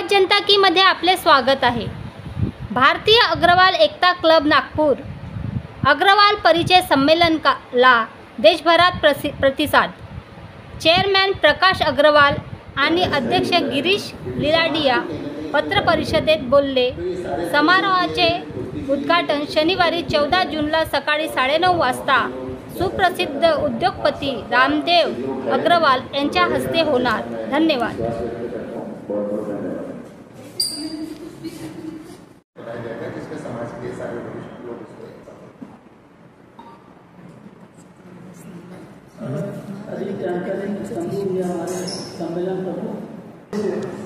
आवाज जनता की मध्ये आपले स्वागत आहे। भारतीय अग्रवाल एकता क्लब नागपूर अग्रवाल परिचय संमेलनाला देशभरात प्रतिसाद। चेअरमॅन प्रकाश अग्रवाल आणि अध्यक्ष गिरीश लिलाडिया पत्रपरिषदेत बोलले। समारोहाचे उद्घाटन शनिवारी 14 जूनला सकाळी 9:30 वाजता सुप्रसिद्ध उद्योगपती रामदेव अग्रवाल यांच्या हस्ते होणार। धन्यवाद। अधिक जानकारी हमारे सम्मेलन प्रमुख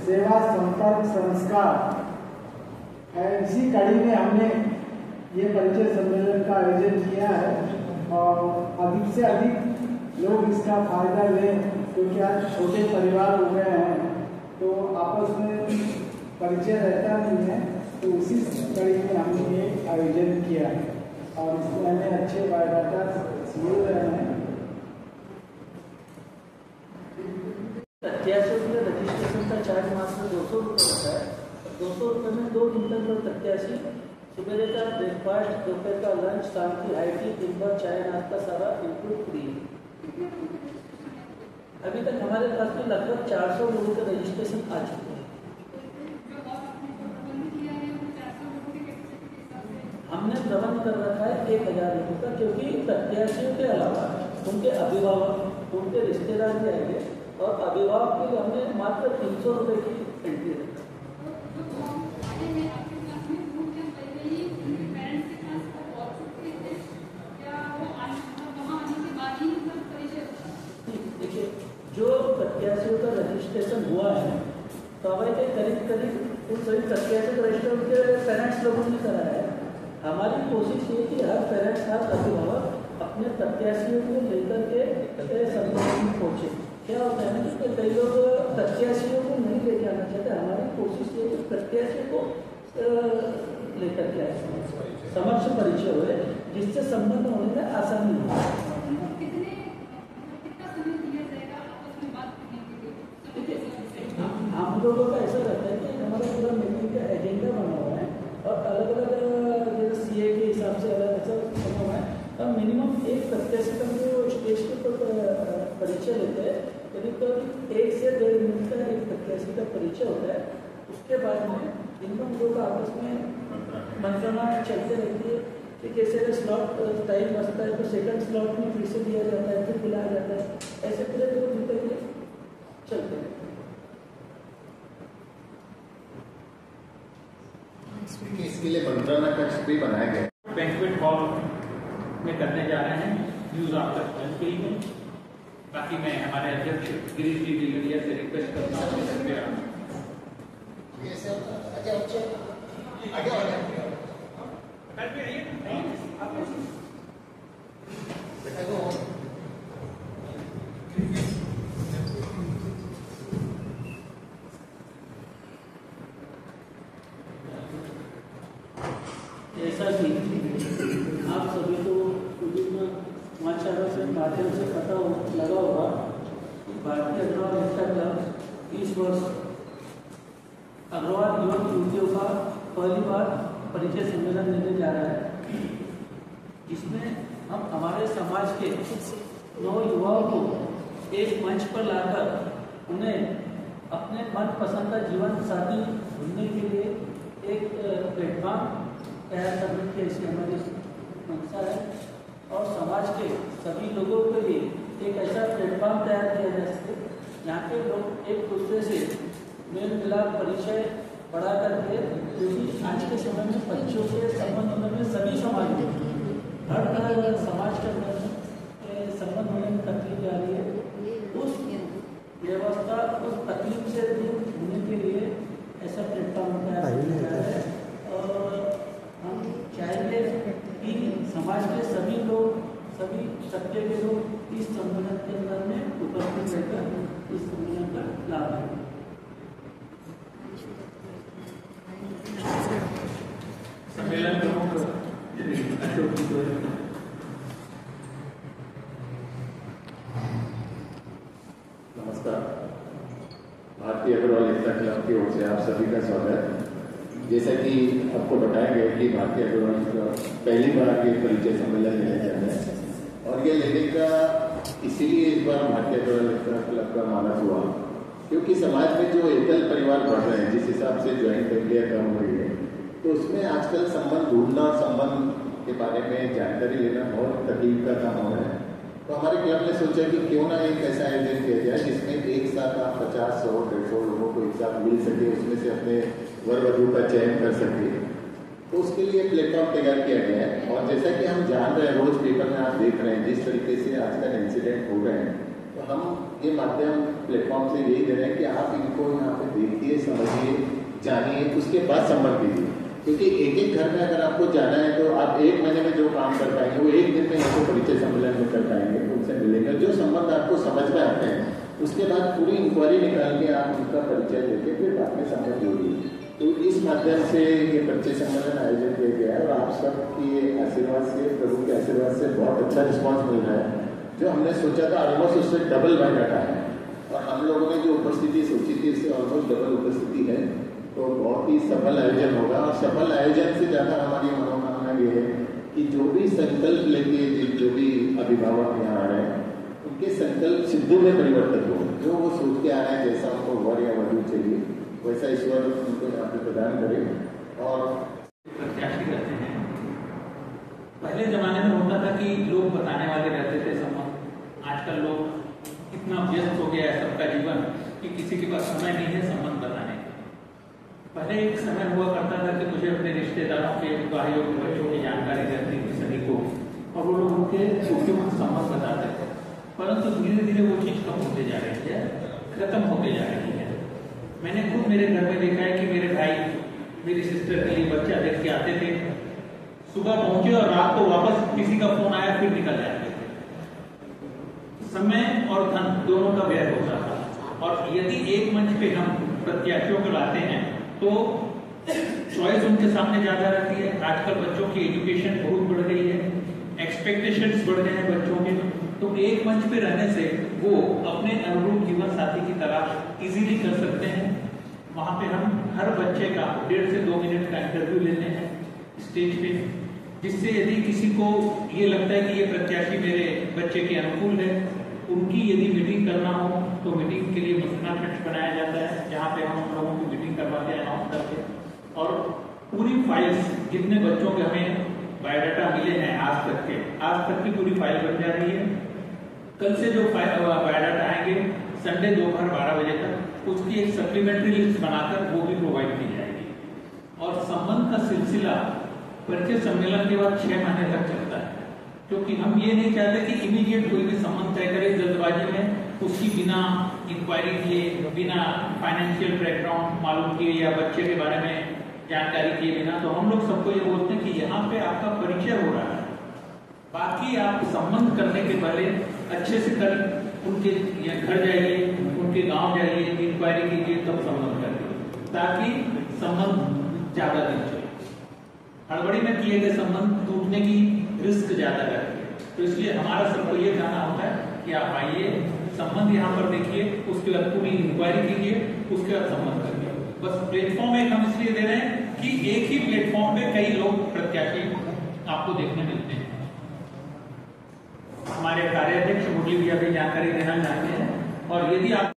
सेवा संपर्क संस्कार है। इसी कड़ी में हमने ये परिचय सम्मेलन का आयोजन किया है और अधिक से अधिक लोग इसका फायदा लें, क्योंकि आज छोटे परिवार हो गए हैं तो आपस में परिचय रहता नहीं है। तो उसी कड़ी में हमने ये आयोजन किया है और इसमें हमें अच्छे बायोडाटा मिल रहे हैं। प्रत्याशियों के रजिस्ट्रेशन का चार्ज मात्र 200 रुपये होता है। 200 रुपये में 2 घंटे पर प्रत्याशी सुबह का ब्रेकफास्ट, दोपहर का लंच, शाम की IT, दिन भर चाय नाश्ता सारा इंक्लूड फ्री है। अभी तक हमारे पास में लगभग 400 लोगों का रजिस्ट्रेशन आ चुके हैं। हमने प्रबंध कर रखा है 1000 लोगों का, क्योंकि प्रत्याशियों के अलावा उनके अभिभावक, उनके रिश्तेदार भी आएंगे और अभिभावक के लिए हमने मात्र 300 रुपये की एंट्री रखी। देखिए, जो प्रत्याशियों का रजिस्ट्रेशन हुआ है तो अब करीब उन सभी प्रत्याशियों का रजिस्टर उनके पेरेंट्स लोगों ने कराया है। हमारी कोशिश ये कि हर पेरेंट्स, हर अभिभावक अपने प्रत्याशियों को लेकर के सम्मेलन में पहुँचे। क्या होता है ना कि कई लोग प्रत्याशियों को नहीं लेके आना चाहते। हमारी कोशिश ये कि प्रत्याशियों को लेकर के आए, समक्ष परिचय हुए, जिससे संबंध होने में आसानी हो। हम लोगों का ऐसा रहता है कि हमारा पूरा मीटिंग का एजेंडा बना हुआ है और अलग अलग जैसे CA के हिसाब से अलग ऐसा बना हुआ है। और मिनिमम एक प्रत्याशी का जो स्टेज के ऊपर परिचय लेते हैं, करीब 1 से 1.5 मिनट का एक प्रत्याशी का परिचय होता है। उसके बाद में दिन भर लोग आपस में मंत्रणा चलते रहती है कि कैसे स्लॉट टाइम बचता है तो सेकंड स्लॉट में फिर से दिया जाता है, फिर दिलाया जाता है। ऐसे पूरे 2 दिन तक ये चलते हैं। इसके लिए मंत्रणा कक्ष भी बनाया गया। बैंक्वेट हॉल में करने जा रहे हैं, न्यूज आप तक पहुंच गई है। बाकी मैं हमारे अध्यक्ष गिरीश जी लिलाडिया से रिक्वेस्ट करता हूँ जैसा कि आप सभी को समाचारों से माध्यम से पता लगा होगा कि भारतीय अग्रवाल एकता क्लब इस वर्ष अग्रवाल युवक युवतियों का पहली बार परिचय सम्मेलन लेने जा रहा है। इसमें हम हमारे समाज के 9 युवाओं को एक मंच पर लाकर उन्हें अपने मनपसंद का जीवन साथी ढूंढने के लिए एक प्लेटफॉर्म तैयार करने की ऐसी हमारी मंशा है और समाज के सभी लोगों के लिए एक ऐसा प्लेटफॉर्म तैयार किया जा सके जहाँ पे लोग एक दूसरे से मेल मिलाप, परिचय बढ़ा करके, क्योंकि आज के समय में बच्चों के संबंध होने में सभी समाज में हर तरह समाज के अंदर संबंध होने में तकलीफ आ रही है। उस व्यवस्था, उस तकलीफ से दूर होने के लिए ऐसा प्लेटफॉर्म तैयार किया जा रहा है और हम चाहेंगे कि समाज के सभी लोग, सभी तबके के लोग इस सम्मेलन के अंदर में उपस्थित रहकर इस सम्मेलन का लाभ लें। सम्मेलन प्रमुख नमस्कार। भारतीय अग्रवाल एकता क्लब की ओर से आप सभी का स्वागत। जैसा कि आपको बताया गया कि भारतीय अग्रवाल क्लब पहली बार ये परिचय सम्मेलन लेने जा रहे हैं और ये लेने का इसीलिए इस बार भारतीय अग्रवाल एकता क्लब का मानस हुआ क्योंकि समाज में जो एकल परिवार बढ़ रहे हैं, जिस हिसाब से ज्वाइंट फैमिलियाँ कम हो रही है, तो उसमें आजकल संबंध ढूंढना और संबंध के बारे में जानकारी लेना बहुत तकलीफ का काम हो रहा है। तो हमारे क्लब ने सोचा कि क्यों ना एक ऐसा आयोजन किया जाए जिसमें एक साथ आप 50, 100, 150 लोगों को एक साथ मिल सके, उसमें से अपने वर वधू का चयन कर सके। तो उसके लिए प्लेटफॉर्म तैयार किया गया है और जैसा कि हम जान रहे हैं, रोज पेपर में आप देख रहे हैं जिस तरीके से आजकल इंसिडेंट हो रहे हैं, तो हम ये माध्यम प्लेटफॉर्म से यही दे रहे हैं कि आप इनको यहाँ पे देखिए, समझिए, जानिए, उसके बाद संपर्क कीजिए। क्योंकि एक एक घर में अगर आपको जाना है तो आप एक महीने में जो काम कर पाएंगे वो एक दिन में यहाँ परिचय सम्मेलन में कर पाएंगे, उनसे मिलेंगे। जो संबंध आपको समझ में आते हैं उसके बाद पूरी इंक्वायरी निकाल के आप उनका परिचय लेके फिर बाद में संबंध जोड़िए। तो इस माध्यम से ये परिचय सम्मेलन आयोजन किया गया है और आप सबके आशीर्वाद से, प्रभु के आशीर्वाद से बहुत अच्छा रिस्पॉन्स मिल रहा है। जो हमने सोचा था ऑलमोस्ट उससे डबल बायोडाटा है और हम लोगों ने जो उपस्थिति सोची थी उससे ऑलमोस्ट डबल उपस्थिति है। तो बहुत ही सफल आयोजन होगा और सफल आयोजन से ज़्यादा हमारी मनोकामना ये है कि जो भी संकल्प लेके जो भी अभिभावक यहाँ आ रहे हैं उनके संकल्प सिद्धि में परिवर्तित हो। जो वो सोच के आ रहे हैं जैसा उनको वर या वधू चाहिए वैसा ईश्वर उनको यहाँ पे प्रदान करे। और प्रत्याशी रहते हैं, पहले जमाने में होता था कि लोग बताने वाले रहते थे संबंध। आजकल लोग इतना व्यस्त हो गया है सबका जीवन कि किसी के पास समय नहीं है संबंध बताने का। पहले एक समय हुआ करता था कि मुझे अपने रिश्तेदारों के, भाइयों के बच्चों की जानकारी रहती थी सभी को और वो लोग उनके उपयुक्त संबंध बताते थे, परंतु धीरे धीरे वो चीज़ कम होते जा रही है, खत्म होते जा रही है। मैंने खुद मेरे घर में देखा है कि मेरे भाई मेरी सिस्टर के लिए बच्चा देख के आते थे, सुबह पहुंचे और रात को वापस किसी का फोन आया फिर निकल जाते थे। समय और धन दोनों का व्यय होता था और यदि एक मंच पे हम प्रत्याशियों को लाते हैं तो चॉइस उनके सामने ज्यादा रहती है। आजकल बच्चों की एजुकेशन बहुत बढ़ गई है, एक्सपेक्टेशंस बढ़ गए हैं बच्चों के, तो एक मंच पे रहने से वो अपने अनुरूप जीवन साथी की तलाश इजीली कर सकते हैं। वहां पे हम हर बच्चे का 1.5 से 2 मिनट का इंटरव्यू लेते हैं स्टेज पे, जिससे यदि किसी को ये लगता है कि ये प्रत्याशी मेरे बच्चे के अनुकूल है, उनकी यदि मीटिंग करना हो तो मीटिंग के लिए सूचना कक्ष बनाया जाता है जहाँ पे हम लोगों की मीटिंग करवाते हैं अनाउंस करके। और पूरी फाइल्स जितने बच्चों के हमें बायोडाटा मिले हैं आज तक की पूरी फाइल बन जा रही है। कल से जो बायोडाटा आएंगे संडे दोपहर 12 बजे तक उसकी एक सप्लीमेंट्री लिस्ट बनाकर वो भी प्रोवाइड की जाएगी। और संबंध का सिलसिला परिचय सम्मेलन के बाद 6 महीने तक चलता है, क्योंकि हम ये नहीं चाहते कि इमीडिएट कोई भी संबंध तय करे जल्दबाजी में, उसकी बिना इंक्वायरी किए, बिना फाइनेंशियल बैकग्राउंड मालूम किए या बच्चे के बारे में जानकारी किए बिना। तो हम लोग सबको ये बोलते हैं कि यहाँ पे आपका परिचय हो रहा है, बाकी आप संबंध करने के पहले अच्छे से कर उनके घर जाइए, उनके गांव जाइए, इंक्वायरी कीजिए, तब संबंध करिए, ताकि संबंध ज्यादा दिन चले। हड़बड़ी में किए गए संबंध टूटने की रिस्क ज्यादा रहती है। तो इसलिए हमारा सबको ये कहना होता है कि आप आइए, संबंध यहाँ पर देखिए, उसके बाद पूरी इंक्वायरी कीजिए, उसके बाद संबंध करिए। बस प्लेटफॉर्म एक हम इसलिए दे रहे हैं कि एक ही प्लेटफॉर्म पे कई लोग प्रत्याशी आपको देखने मिलते हैं। हमारे कार्याध्यक्ष मुरली भैया भी जानकारी देना चाहते हैं। और यदि आप